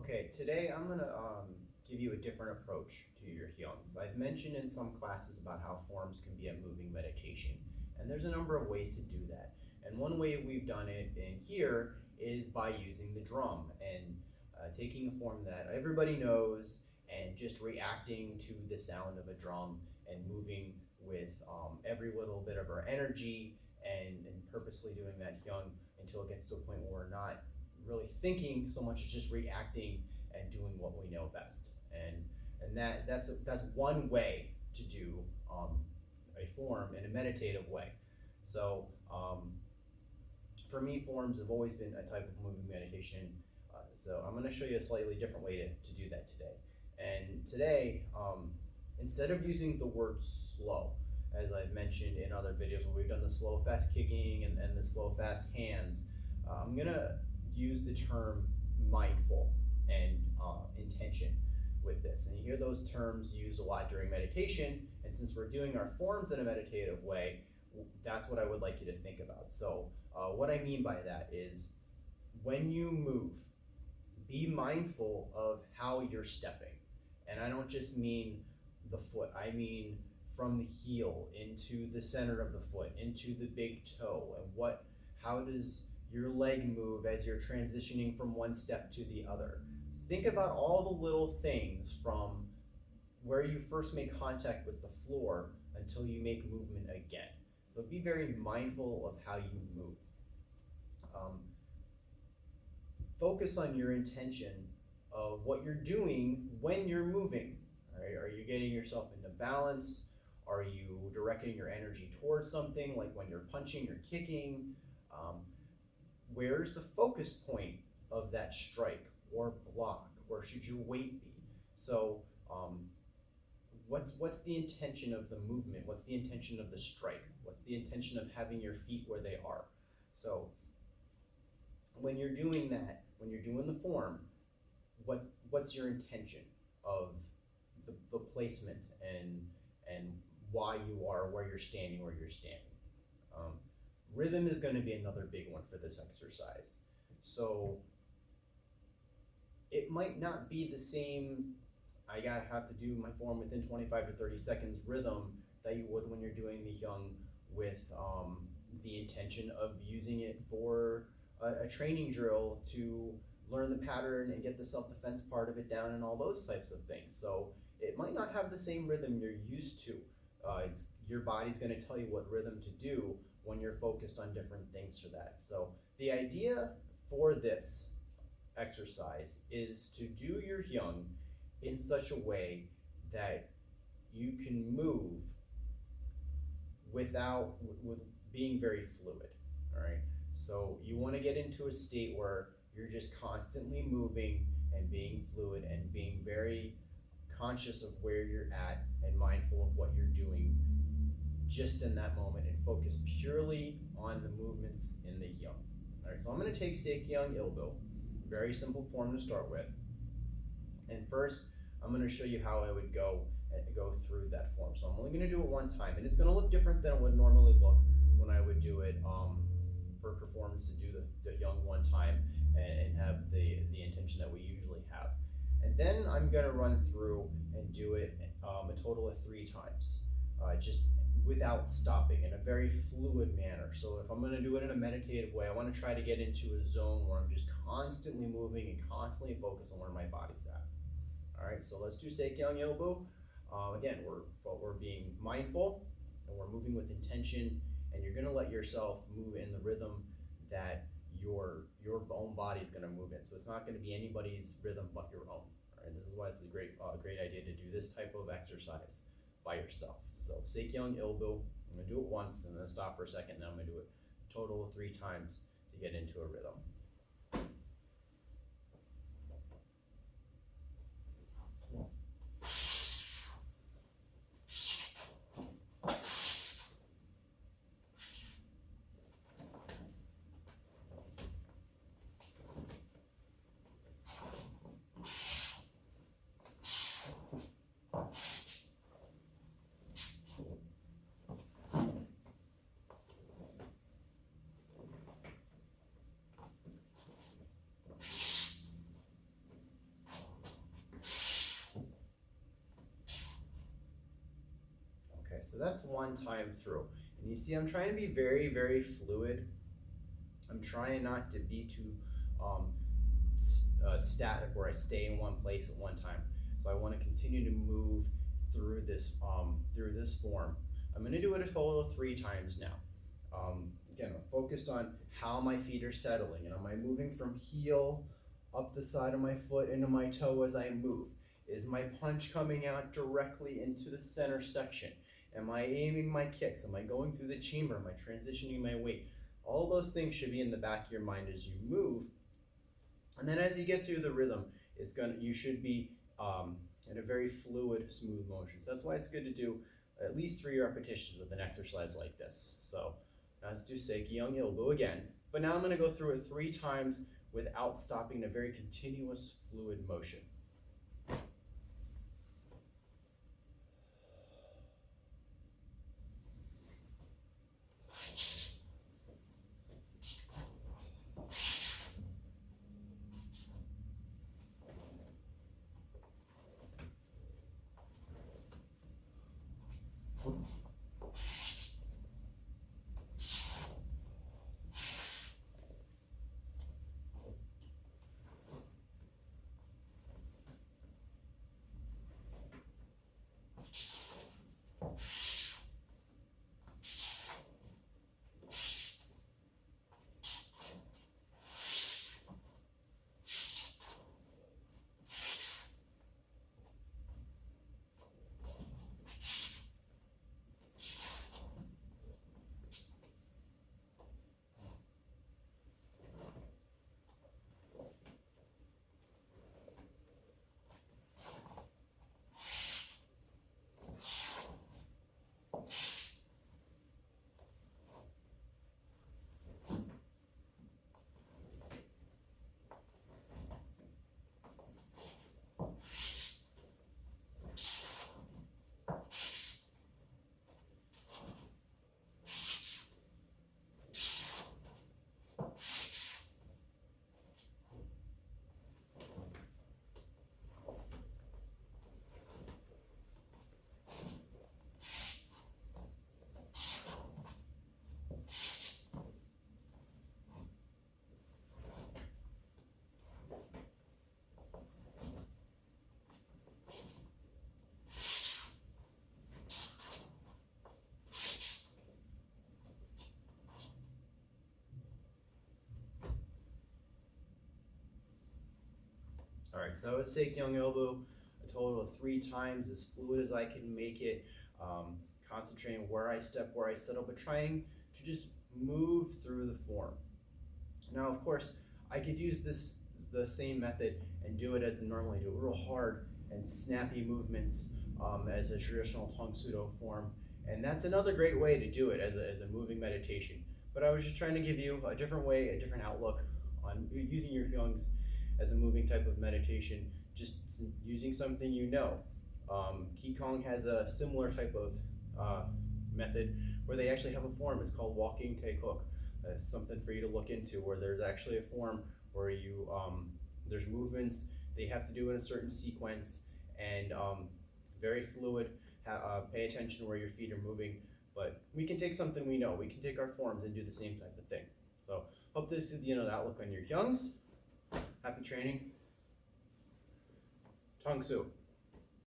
Okay, today I'm gonna give you a different approach to your hyungs. I've mentioned in some classes about how forms can be a moving meditation, and there's a number of ways to do that. And one way we've done it in here is by using the drum and taking a form that everybody knows and just reacting to the sound of a drum and moving with every little bit of our energy and purposely doing that hyung until it gets to a point where we're not really thinking so much as just reacting and doing what we know best. And that's one way to do a form in a meditative way. So for me, forms have always been a type of moving meditation. So I'm going to show you a slightly different way to do that today. And today, instead of using the word slow, as I've mentioned in other videos where we've done the slow fast kicking and the slow fast hands, I'm going to use the term mindful and intention with this. And you hear those terms used a lot during meditation, and since we're doing our forms in a meditative way, that's what I would like you to think about. So what I mean by that is when you move, be mindful of how you're stepping. And I don't just mean the foot, I mean from the heel into the center of the foot, into the big toe, and how does your leg move as you're transitioning from one step to the other. So think about all the little things from where you first make contact with the floor until you make movement again. So be very mindful of how you move. Focus on your intention of what you're doing when you're moving. All right? Are you getting yourself into balance? Are you directing your energy towards something, like when you're punching or kicking? Where's the focus point of that strike or block? Where should your weight be? So what's the intention of the movement? What's the intention of the strike? What's the intention of having your feet where they are? So when you're doing that, when you're doing the form, what's your intention of the placement and why you are where you're standing. Rhythm is going to be another big one for this exercise. So it might not be the same, I have to do my form within 25 to 30 seconds rhythm that you would when you're doing the hyung with the intention of using it for a training drill to learn the pattern and get the self-defense part of it down and all those types of things. So it might not have the same rhythm you're used to. Your body's going to tell you what rhythm to do when you're focused on different things for that. So the idea for this exercise is to do your hyung in such a way that you can move with being very fluid. All right. So you want to get into a state where you're just constantly moving and being fluid and being very conscious of where you're at and mindful of what you're doing just in that moment and focus purely on the movements in the hyung. All right, so I'm going to take Sekyung Ilbo, very simple form to start with. And first, I'm going to show you how I would go through that form. So I'm only going to do it one time, and it's going to look different than it would normally look when I would do it for performance, to do the hyung one time and have the intention that we usually have. And then I'm going to run through and do it a total of 3 times, just without stopping, in a very fluid manner. So if I'm going to do it in a meditative way, I want to try to get into a zone where I'm just constantly moving and constantly focus on where my body's at. All right, so let's do Sekyung Ilbo. Again, we're being mindful and we're moving with intention, and you're going to let yourself move in the rhythm that your own body is going to move in. So it's not going to be anybody's rhythm but your own. All right, this is why it's a great idea to do this type of exercise by yourself. So Sekyung Ilbo, I'm going to do it once and then stop for a second, and then I'm going to do it a total of 3 times to get into a rhythm. so that's one time through. And you see I'm trying to be very, very fluid. I'm trying not to be too static where I stay in one place at one time. So I want to continue to move through this form. I'm going to do it a total of 3 times now. Again, I'm focused on how my feet are settling, and am I moving from heel up the side of my foot into my toe as I move? Is my punch coming out directly into the center section? Am I aiming my kicks? Am I going through the chamber? Am I transitioning my weight? All those things should be in the back of your mind as you move. And then as you get through the rhythm, you should be in a very fluid, smooth motion. So that's why it's good to do at least 3 repetitions with an exercise like this. So let's do Seiki Hyung Ilbu again. But now I'm going to go through it 3 times without stopping, in a very continuous, fluid motion. All right, so I was Seiki Hyung Ilbu a total of 3 times, as fluid as I can make it, concentrating where I step, where I settle, but trying to just move through the form. Now, of course, I could use the same method and do it as I normally do, real hard and snappy movements as a traditional Tong Sudo form, and that's another great way to do it as a moving meditation. But I was just trying to give you a different way, a different outlook on using your Hyungs as a moving type of meditation, just using something you know. Qigong has a similar type of method where they actually have a form. It's called walking taekwook. It's something for you to look into, where there's actually a form where you there's movements they have to do in a certain sequence, and very fluid. Pay attention where your feet are moving. But we can take something we know. We can take our forms and do the same type of thing. So hope this is the outlook on your Hyungs. Happy training. Tong Su.